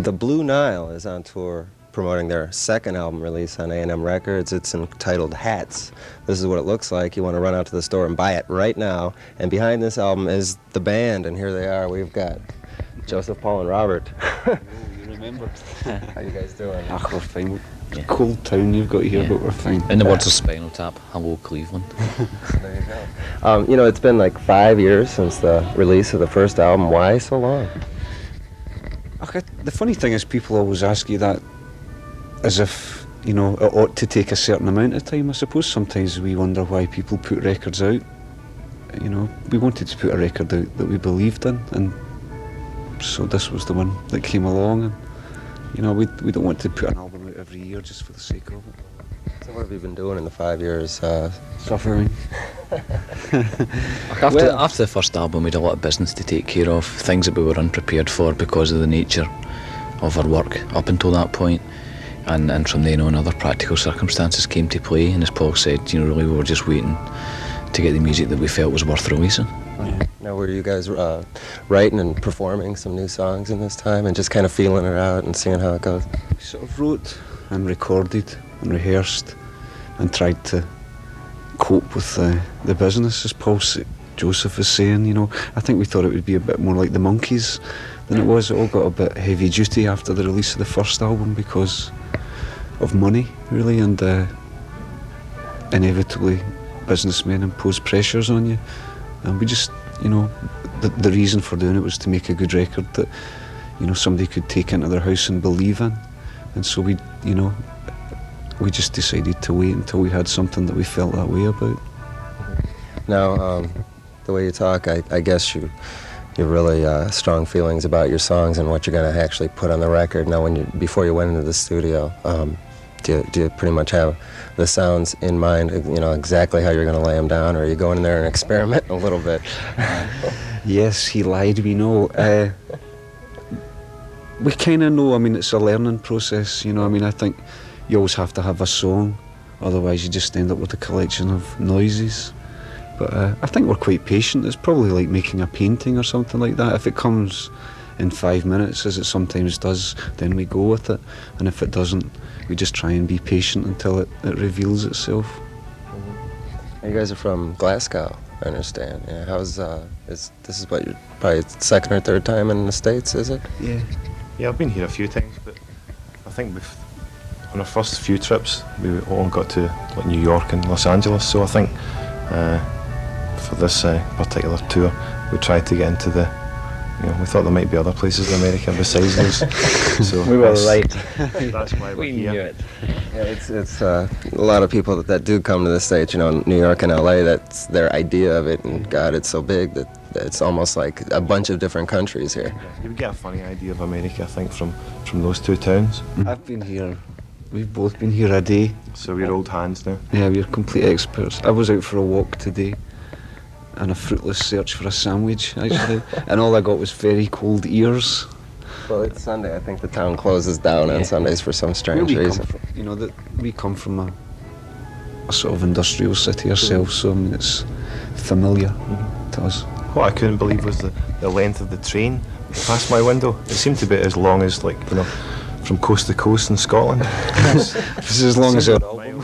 The Blue Nile is on tour promoting their second album release on A&M Records. It's entitled Hats. This is what it looks like. You want to run out to the store and buy it right now. And behind this album is the band, and here they are. We've got Joseph, Paul, and Robert. Oh, you remember. How you guys doing? Ah, we're fine. It's a cold town you've got here, but we're fine. In the words of Spinal Tap, hello Cleveland. There you go. You know, it's been like 5 years since the release of the first album. Why so long? Okay, the funny thing is people always ask you that as if, you know, it ought to take a certain amount of time. I suppose sometimes we wonder why people put records out. You know, we wanted to put a record out that we believed in, and so this was the one that came along. And you know, we don't want to put an album out every year just for the sake of it. So what have you been doing in the 5 years? Suffering. After the first album, we had a lot of business to take care of, things that we were unprepared for because of the nature of our work up until that point. And from then on, other practical circumstances came to play, and as Paul said, you know, really we were just waiting to get the music that we felt was worth releasing. Now, were you guys writing and performing some new songs in this time and just kind of feeling it out and seeing how it goes? We sort of wrote and recorded and rehearsed and tried to cope with the business, as Joseph was saying. You know, I think we thought it would be a bit more like the Monkees than it was. It all got a bit heavy duty after the release of the first album because of money, really, and inevitably businessmen impose pressures on you. And we just, you know, the reason for doing it was to make a good record that, you know, somebody could take into their house and believe in. And so we, you know, we just decided to wait until we had something that we felt that way about. Now, the way you talk, I guess you really strong feelings about your songs and what you're going to actually put on the record. Now, before you went into the studio, do you pretty much have the sounds in mind, you know, exactly how you're going to lay them down, or are you going in there and experiment a little bit? Yes, he lied, we know. We kind of know. I mean, it's a learning process, you know. I mean, I think you always have to have a song, otherwise you just end up with a collection of noises. But I think we're quite patient. It's probably like making a painting or something like that. If it comes in 5 minutes, as it sometimes does, then we go with it. And if it doesn't, we just try and be patient until it reveals itself. You guys are from Glasgow, I understand. Yeah, this is what, you're probably second or third time in the States, is it? Yeah. Yeah, I've been here a few times, but I think on our first few trips, we all got to like New York and Los Angeles, so I think for this particular tour, we tried to get into we thought there might be other places in America besides those. So we were right. That's why we're here. Knew it. Yeah, it's a lot of people that do come to the States, you know, New York and LA, that's their idea of it, and God, it's so big that it's almost like a bunch of different countries here. Yeah, you would get a funny idea of America, I think, from those two towns. I've been here, we've both been here a day. So we're old hands now. Yeah, we're complete experts. I was out for a walk today and a fruitless search for a sandwich, actually, and all I got was very cold ears. Well, it's Sunday. I think the town closes down on Sundays for some strange reason. You know, we come from a sort of industrial city ourselves, so I mean, it's familiar to us. What I couldn't believe was the length of the train past my window. It seemed to be as long as, like, you know, from coast to coast in Scotland. This is as long as our album.